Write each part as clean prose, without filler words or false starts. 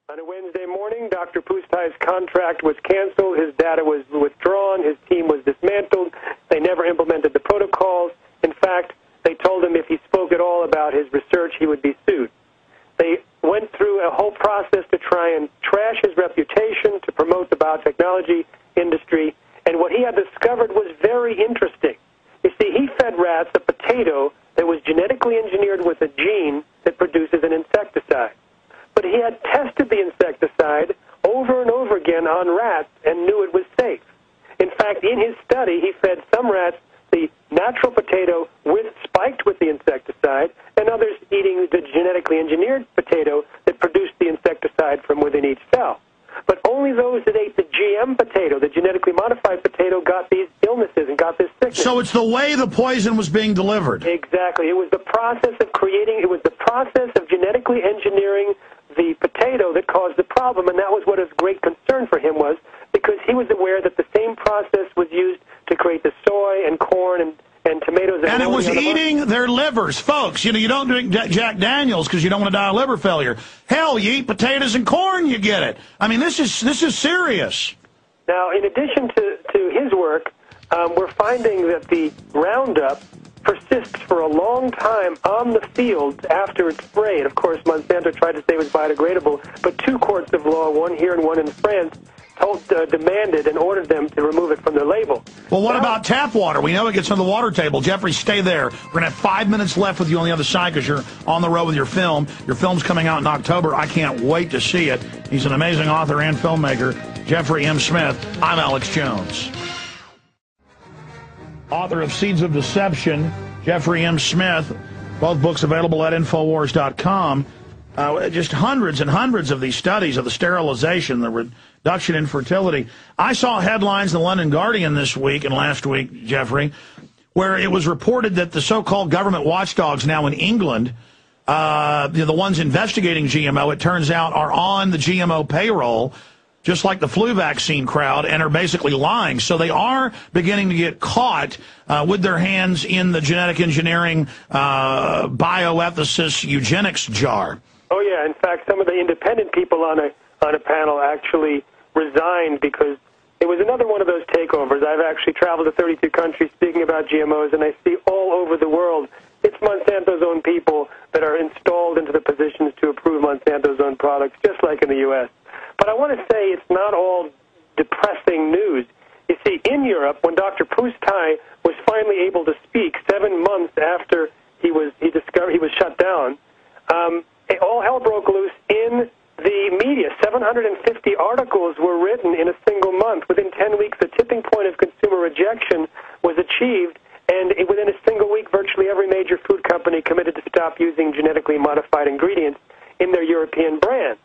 On a Wednesday morning, Dr. Pustai's contract was canceled, his data was withdrawn, his team was dismantled, they never implemented the protocols. In fact, they told him if he spoke at all about his research, he would be sued. They went through a whole process to try and trash his reputation, to promote the biotechnology industry, and what he had discovered was very interesting. You see, he fed rats a potato that was genetically engineered with a gene that produces an insecticide. But he had tested the insecticide over and over again on rats and knew it was safe. In fact, in his study, he fed some rats the natural potato spiked with the insecticide, and others eating the genetically engineered potato that produced the insecticide from within each cell. But only those that ate the GM potato, the genetically modified potato, got these illnesses and got this sickness. So it's the way the poison was being delivered. Exactly. It was the process of it was the process of genetically engineering the potato that caused the problem, and that was what his great concern for him was, because he was aware that the same process was used to create the soy and corn and tomatoes. And it was eating their livers. Folks, you don't drink Jack Daniels because you don't want to die of liver failure. Hell, you eat potatoes and corn, you get it. I mean, this is serious. Now, in addition to his work, we're finding that the Roundup persists for a long time on the fields after it's sprayed. Of course, Monsanto tried to say it was biodegradable, but two courts of law, one here and one in France, demanded and ordered them to remove it from their label. Well, what about tap water? We know it gets on the water table. Jeffrey, stay there. We're going to have 5 minutes left with you on the other side because you're on the road with your film. Your film's coming out in October. I can't wait to see it. He's an amazing author and filmmaker, Jeffrey M. Smith. I'm Alex Jones. Author of Seeds of Deception, Jeffrey M. Smith. Both books available at Infowars.com. Just hundreds and hundreds of these studies of the sterilization, the reduction in fertility. I saw headlines in the London Guardian this week and last week, Jeffrey, where it was reported that the so-called government watchdogs now in England, the ones investigating GMO, it turns out, are on the GMO payroll, just like the flu vaccine crowd, and are basically lying. So they are beginning to get caught with their hands in the genetic engineering, bioethicist, eugenics jar. Oh, yeah. In fact, some of the independent people on a panel actually resigned because it was another one of those takeovers. I've actually traveled to 32 countries speaking about GMOs, and I see all over the world it's Monsanto's own people that are installed into the positions to approve Monsanto's own products, just like in the U.S. But I want to say it's not all depressing news. You see, in Europe, when Dr. Pustai was finally able to speak 7 months after he was shut down, all hell broke loose in the media. 750 articles were written in a single month. Within 10 weeks, the tipping point of consumer rejection was achieved, and within a single week, virtually every major food company committed to stop using genetically modified ingredients in their European brands.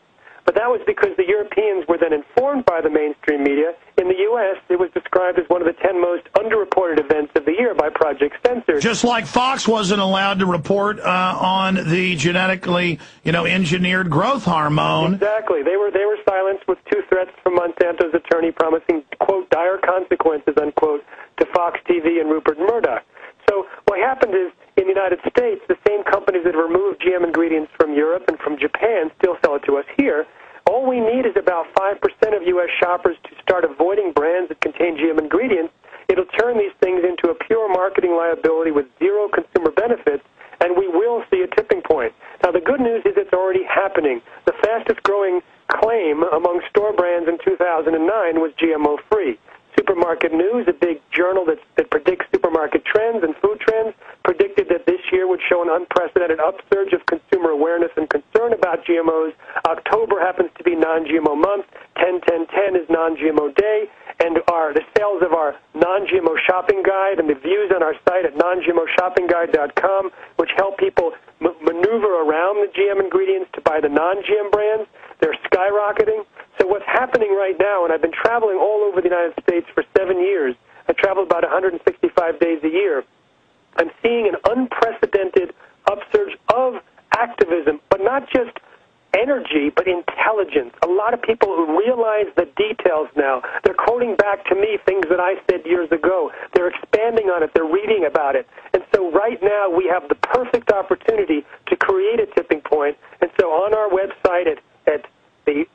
But that was because the Europeans were then informed by the mainstream media. In the U.S., it was described as one of the 10 most underreported events of the year by Project Censored. Just like Fox wasn't allowed to report on the genetically, engineered growth hormone. Exactly. They were silenced with 2 threats from Monsanto's attorney promising, quote, dire consequences, unquote, to Fox TV and Rupert Murdoch. So what happened is, in the United States, the same companies that have removed GM ingredients from Europe and from Japan still sell it to us here. All we need is about 5% of U.S. shoppers to start avoiding brands that contain GM ingredients. It'll turn these things into a pure marketing liability with zero consumer benefits, and we will see a tipping point. Now, the good news is it's already happening. The fastest-growing claim among store brands in 2009 was GMO-free. Supermarket News, a big journal that predicts supermarket trends and food trends, predicted that this year would show an unprecedented upsurge of consumer awareness and concern about GMOs. October happens to be non-GMO month. 10-10-10 is non-GMO day. And the sales of our non-GMO shopping guide and the views on our site at non-GMOshoppingguide.com, which help people maneuver around the GM ingredients to buy the non-GM brands, they're skyrocketing. So what's happening right now, and I've been traveling all over the United States for 7 years. I travel about 165 days a year. I'm seeing an unprecedented upsurge of activism, but not just energy, but intelligence. A lot of people who realize the details now. They're quoting back to me things that I said years ago. They're expanding on it. They're reading about it. And so right now we have the perfect opportunity to create a tipping point. And so on our website at the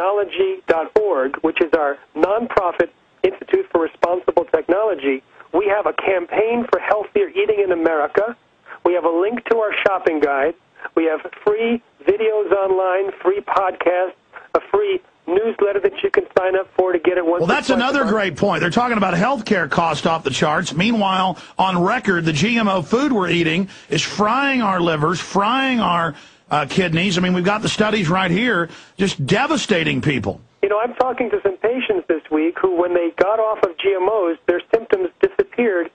technology.org, which is our nonprofit Institute for Responsible Technology, we have a campaign for healthier eating in America. We have a link to our shopping guide. We have free videos online, free podcasts, a free newsletter that you can sign up for to get it once. Well, that's another great point. They're talking about healthcare cost off the charts. Meanwhile, on record, the GMO food we're eating is frying our livers, frying our kidneys. I mean, we've got the studies right here, just devastating people. You know, I'm talking to some patients this week who, when they got off of GMOs, their symptoms disappeared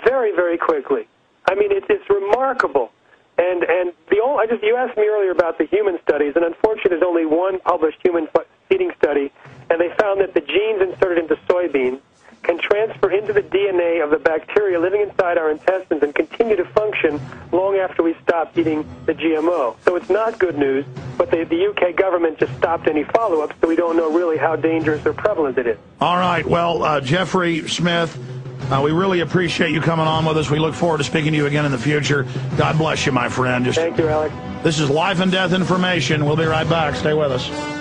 very, very quickly. I mean, it's remarkable. And you asked me earlier about the human studies, and unfortunately there's only one published human feeding study, and they found that the genes inserted into soybeans can transfer into the DNA of the bacteria living inside our intestines and continue to function long after we stop eating the GMO. So it's not good news, but the UK government just stopped any follow-up, so we don't know really how dangerous or prevalent it is. All right. Well, Jeffrey Smith, we really appreciate you coming on with us. We look forward to speaking to you again in the future. God bless you, my friend. Thank you, Alex. This is Life and Death Information. We'll be right back. Stay with us.